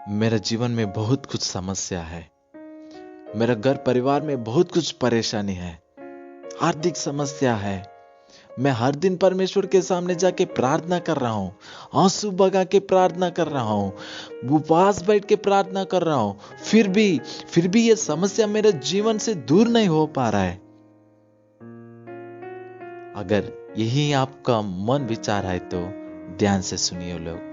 मेरे जीवन में बहुत कुछ समस्या है। मेरे घर परिवार में बहुत कुछ परेशानी है। आर्थिक समस्या है। मैं हर दिन परमेश्वर के सामने जाके प्रार्थना कर रहा हूँ। आंसू बगा के प्रार्थना कर रहा हूँ। उपवास बैठ के प्रार्थना कर रहा हूँ। फिर भी ये समस्या मेरे जीवन से दूर नहीं हो पा रहा है। अगर यही आपका मन विचार है तो ध्यान से सुनिए लोग।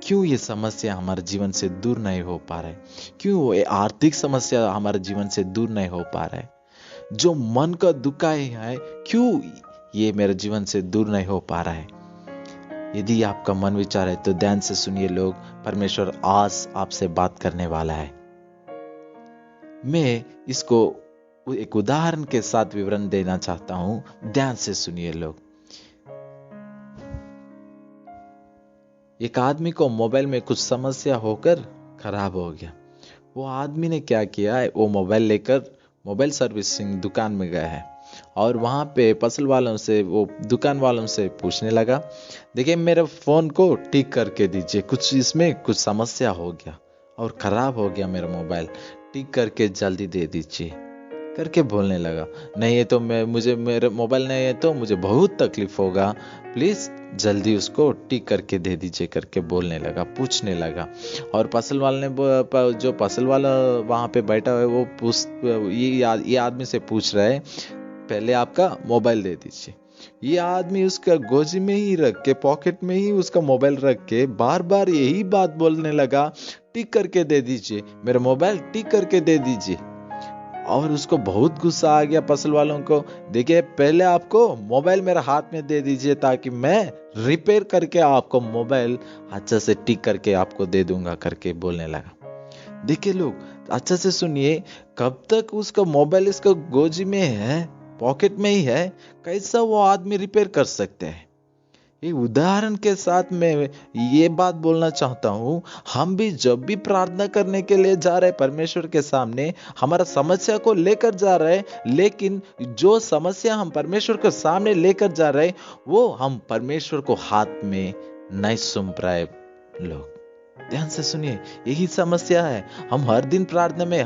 क्यों ये समस्या हमारे जीवन से दूर नहीं हो पा रहा है? क्यों ये आर्थिक समस्या हमारे जीवन से दूर नहीं हो पा रहा है? जो मन का दुखाई है, क्यों ये मेरे जीवन से दूर नहीं हो पा रहा है? यदि आपका मन विचार है तो ध्यान से सुनिए लोग। परमेश्वर आज आपसे बात करने वाला है। मैं इसको एक उदाहरण के साथ विवरण देना चाहता हूं। ध्यान से सुनिए लोग। एक आदमी को मोबाइल में कुछ समस्या होकर खराब हो गया। वो आदमी ने क्या किया है, वो मोबाइल लेकर मोबाइल सर्विसिंग दुकान में गया है और वहां पे फसल वालों से, वो दुकान वालों से पूछने लगा, देखिए मेरे फोन को ठीक करके दीजिए, कुछ इसमें कुछ समस्या हो गया और खराब हो गया मेरा मोबाइल, ठीक करके जल्दी दे दीजिए करके बोलने लगा। नहीं है तो मुझे मेरा मोबाइल नहीं है तो मुझे बहुत तकलीफ होगा, प्लीज जल्दी उसको ठीक करके दे दीजिए करके बोलने लगा, पूछने लगा। और फसल वाले ने, जो फसल वाला वहां पे बैठा है, वो ये आदमी से पूछ रहा है, पहले आपका मोबाइल दे दीजिए। ये आदमी उसका गोजी में ही रख के, पॉकेट में ही उसका मोबाइल रख के बार बार यही बात बोलने लगा, ठीक करके दे दीजिए, मेरा मोबाइल ठीक करके दे दीजिए। और उसको बहुत गुस्सा आ गया फसल वालों को। देखिए पहले आपको मोबाइल मेरे हाथ में दे दीजिए ताकि मैं रिपेयर करके आपको मोबाइल अच्छा से ठीक करके आपको दे दूंगा करके बोलने लगा। देखिए लोग अच्छा से सुनिए, कब तक उसका मोबाइल इसका गोजी में है, पॉकेट में ही है, कैसा वो आदमी रिपेयर कर सकते हैं? एक उदाहरण के साथ मैं ये बात बोलना चाहता हूं, हम भी जब भी प्रार्थना करने के लिए जा रहे परमेश्वर के सामने, हमारा समस्या को लेकर जा रहे, लेकिन जो समस्या हम परमेश्वर के सामने लेकर जा रहे, वो हम परमेश्वर को हाथ में नहीं सुन रहे। लोग ध्यान से सुनिए, यही समस्या है। हम हर दिन प्रार्थना में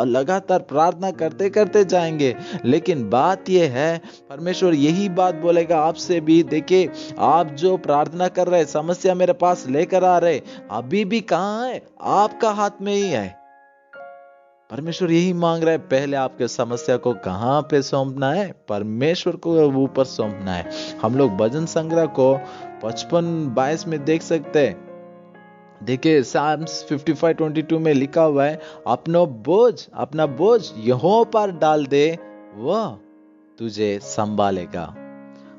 लगातार प्रार्थना करते करते जाएंगे, लेकिन बात यह है, परमेश्वर यही बात बोलेगा आपसे भी। देखिए आप जो प्रार्थना कर रहे, समस्या मेरे पास लेकर आ रहे, अभी भी कहां है? आपका हाथ में ही है। परमेश्वर यही मांग रहा है, पहले आपके समस्या को कहां पे सौंपना है? परमेश्वर को ऊपर सौंपना है। हम लोग भजन संग्रह को 55-22 में देख सकते हैं। देखिए साम्स 55:22 में लिखा हुआ है, अपना बोझ यहोवा पर डाल दे, वह तुझे संभालेगा।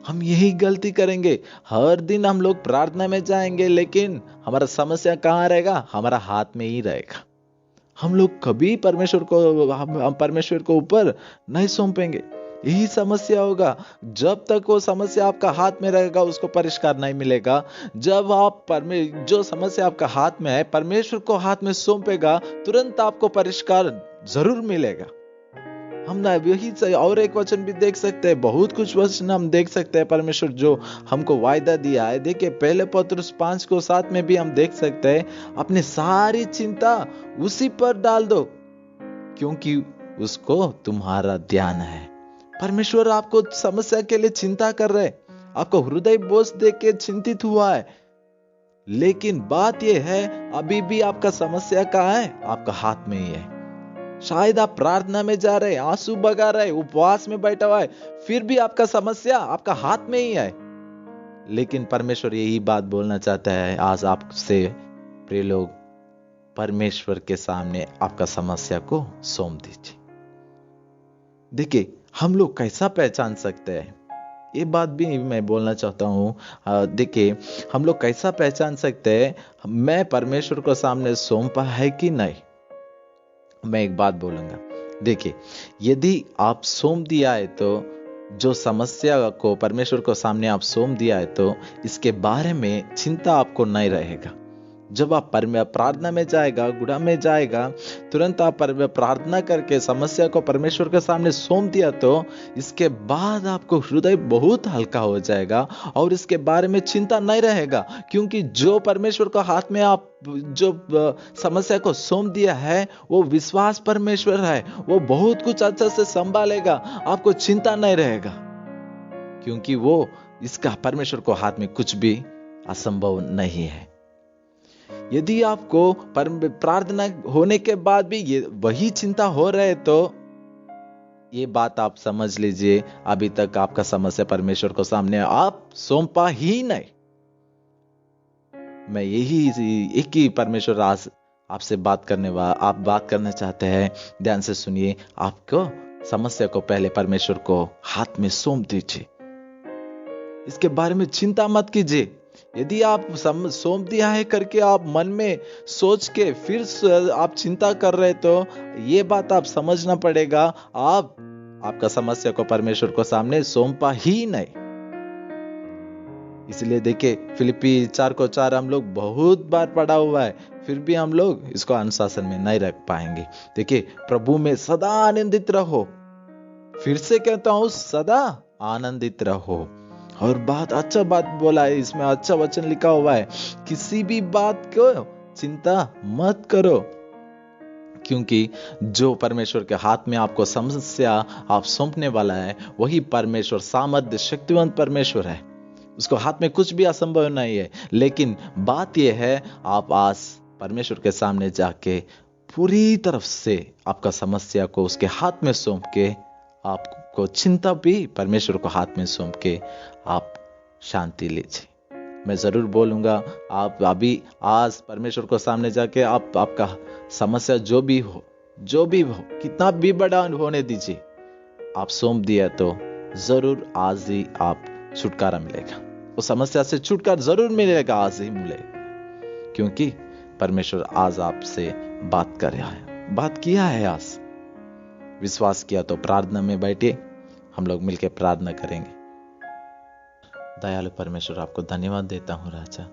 हम यही गलती करेंगे। हर दिन हम लोग प्रार्थना में जाएंगे, लेकिन हमारा समस्या कहां रहेगा? हमारा हाथ में ही रहेगा। हम लोग कभी परमेश्वर को ऊपर नहीं सौंपेंगे। यही समस्या होगा। जब तक वो समस्या आपका हाथ में रहेगा, उसको परिष्कार नहीं मिलेगा। जब आप जो समस्या आपका हाथ में है, परमेश्वर को हाथ में सौंपेगा, तुरंत आपको परिष्कार जरूर मिलेगा। हम ना यही और एक वचन भी देख सकते हैं, बहुत कुछ वचन हम देख सकते हैं परमेश्वर जो हमको वायदा दिया है। देखिए पहले पत्रुस 5:7 में भी हम देख सकते हैं, अपनी सारी चिंता उसी पर डाल दो क्योंकि उसको तुम्हारा ध्यान है। परमेश्वर आपको समस्या के लिए चिंता कर रहे, आपको हृदय बोझ देख के चिंतित हुआ है, लेकिन बात यह है, अभी भी आपका समस्या कहां है? आपका हाथ में ही है। शायद आप प्रार्थना में जा रहे, आंसू बगा रहे, उपवास में बैठा हुआ है, फिर भी आपका समस्या आपका हाथ में ही है। लेकिन परमेश्वर यही बात बोलना चाहता है आज आपसे, प्रिय लोग, परमेश्वर के सामने आपका समस्या को सौंप दीजिए। देखिए हम लोग कैसा पहचान सकते हैं, ये बात भी मैं बोलना चाहता हूं। देखिए हम लोग कैसा पहचान सकते हैं, मैं परमेश्वर को सामने सौंपा है कि नहीं। मैं एक बात बोलूंगा, देखिए यदि आप सौंप दिया है, तो जो समस्या को परमेश्वर को सामने आप सौंप दिया है, तो इसके बारे में चिंता आपको नहीं रहेगा। जब आप प्रार्थना में जाएगा, गुड़ा में जाएगा, तुरंत आप प्रार्थना करके समस्या को परमेश्वर के सामने सौंप दिया, तो इसके बाद आपको हृदय बहुत हल्का हो जाएगा और इसके बारे में चिंता नहीं रहेगा। क्योंकि जो परमेश्वर को हाथ में आप जो समस्या को सौंप दिया है, वो विश्वास परमेश्वर है, वो बहुत कुछ अच्छे से संभालेगा, आपको चिंता नहीं रहेगा। क्योंकि वो इसका परमेश्वर को हाथ में कुछ भी असंभव नहीं है। यदि आपको प्रार्थना होने के बाद भी ये वही चिंता हो रहे, तो ये बात आप समझ लीजिए, अभी तक आपका समस्या परमेश्वर को सामने आप सौंपा ही नहीं। मैं यही एक ही परमेश्वर आज आपसे बात करना चाहते हैं। ध्यान से सुनिए। आपको समस्या को पहले परमेश्वर को हाथ में सौंप दीजिए, इसके बारे में चिंता मत कीजिए। यदि आप सौंप दिया है करके आप मन में सोच के फिर आप चिंता कर रहे, तो ये बात आप समझना पड़ेगा, आपका समस्या को परमेश्वर को सामने सौंपा ही नहीं। इसलिए देखिए, फिलिप्पी 4:4 हम लोग बहुत बार पढ़ा हुआ है, फिर भी हम लोग इसको अनुशासन में नहीं रख पाएंगे। देखिए, प्रभु में सदा आनंदित रहो। फिर से कहता हूं, सदा आनंदित रहो। और अच्छा बात बोला है, इसमें अच्छा वचन लिखा हुआ है, किसी भी बात को चिंता मत करो, क्योंकि जो परमेश्वर के हाथ में आपको समस्या आप सौंपने वाला है, वही परमेश्वर सामर्थ्य शक्तिवंत परमेश्वर है। उसको हाथ में कुछ भी असंभव नहीं है। लेकिन बात यह है, आप आज परमेश्वर के सामने जाके पूरी तरफ से आपका समस्या को उसके हाथ में सौंप के, आपको चिंता भी परमेश्वर को हाथ में सौंप के आप शांति लीजिए। मैं जरूर बोलूंगा, आप अभी आज परमेश्वर को सामने जाके आपका समस्या जो भी हो, कितना भी बड़ा होने दीजिए, आप सौंप दिया तो जरूर आज ही आप छुटकारा मिलेगा। वो समस्या से छुटकारा जरूर मिलेगा, आज ही मिलेगा, क्योंकि परमेश्वर आज आपसे बात कर रहा है, बात किया है। आज विश्वास किया तो प्रार्थना में बैठिए, हम लोग मिलकर प्रार्थना करेंगे। दयालु परमेश्वर, आपको धन्यवाद देता हूं राजा।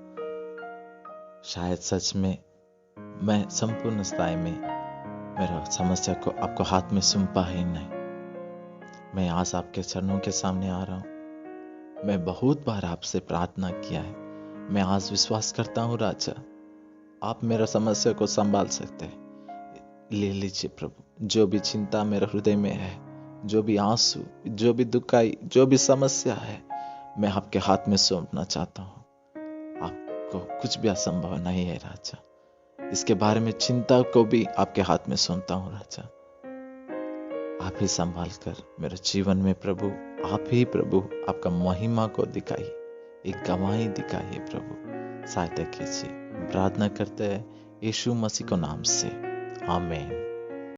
शायद सच में मैं संपूर्ण स्थाई में मेरा समस्या को आपको हाथ में सौंपा ही नहीं। मैं आज आपके चरणों के सामने आ रहा हूं। मैं बहुत बार आपसे प्रार्थना किया है। मैं आज विश्वास करता हूं राजा, आप मेरा समस्या को संभाल सकते हैं। ले लीजिए प्रभु, जो भी चिंता मेरे हृदय में है, जो भी आंसू, जो भी दुखाई, जो भी समस्या है, मैं आपके हाथ में सौंपना चाहता हूं। आपको कुछ भी असंभव नहीं है राजा। इसके बारे में चिंता को भी आपके हाथ में सौंपता हूं राजा। आप ही संभाल कर मेरे जीवन में प्रभु, आप ही प्रभु आपका महिमा को दिखाइए, एक गवाही दिखाइए प्रभु, सहायता कीजिए। प्रार्थना करते हैं यीशु मसीह के नाम से, आमीन।